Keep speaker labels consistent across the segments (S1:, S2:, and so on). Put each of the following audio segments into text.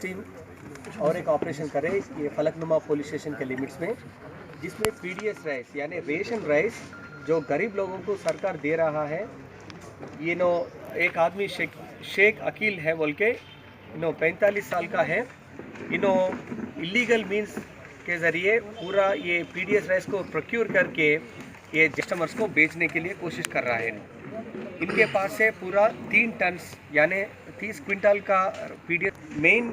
S1: Team और एक operation करे ये फलकनुमा पुलिस स्टेशन के लिमिट्स में, जिसमें पीडीएस राइस यानी रेशन राइस जो गरीब लोगों को सरकार दे रहा है। ये नो एक आदमी शेख अकील है बोल के, 45 साल का है। इलीगल मीन्स के ज़रिए पूरा ये पीडीएस राइस को प्रोक्योर करके ये कस्टमर्स को बेचने के लिए कोशिश कर रहा है। इनके पास से पूरा 3 टन यानी 30 क्विंटल का पीडीएस मेन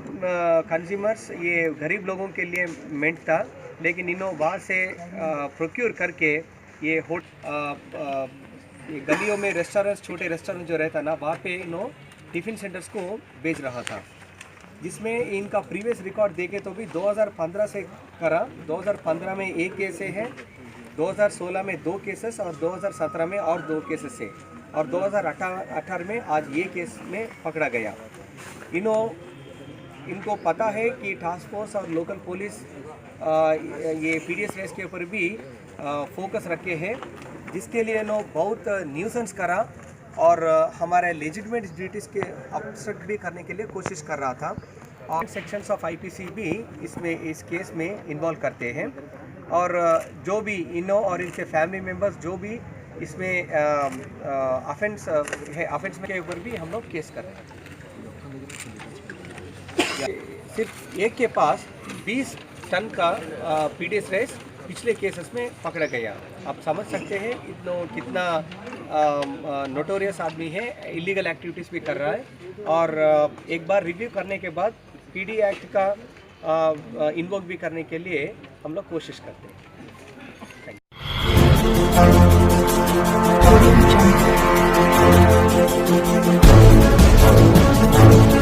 S1: कंज्यूमर्स ये गरीब लोगों के लिए मेंट था, लेकिन इन्होंने वहाँ से प्रोक्योर करके ये गलियों में रेस्टोरेंट्स, छोटे रेस्टोरेंट जो रहता ना, वहाँ पे इन्होंने टिफ़िन सेंटर्स को बेच रहा था। जिसमें इनका प्रीवियस रिकॉर्ड देखे तो भी 2015 से करा, 2015 में 1 केस है, 2016 में 2 केसेस और 2017 में और 2 केसेस से, और 2018 में आज ये केस में पकड़ा गया। इनको पता है कि टास्क फोर्स और लोकल पुलिस ये पीडीएस रेस के ऊपर भी फोकस रखे हैं, जिसके लिए इन्होंने बहुत न्यूसेंस करा और हमारे लेजिटिमेट ड्यूटीज़ के ऑब्स्ट्रक्ट भी करने के लिए कोशिश कर रहा था। और सेक्शंस ऑफ आईपीसी भी इस केस में इन्वॉल्व करते हैं, और जो भी इन्हों और इनके फैमिली मेम्बर्स जो भी इसमें ऑफेंस है, ऑफेंस के ऊपर भी हम लोग केस कर रहे हैं। सिर्फ एक के पास 20 टन का पीडीएस राइस पिछले केसेस में पकड़ा गया। आप समझ सकते हैं कितना नोटोरियस आदमी है, इलीगल एक्टिविटीज़ भी कर रहा है। और एक बार रिव्यू करने के बाद पीडी एक्ट का इन्वोक भी करने के लिए हम लोग कोशिश करते हैं। Thank you.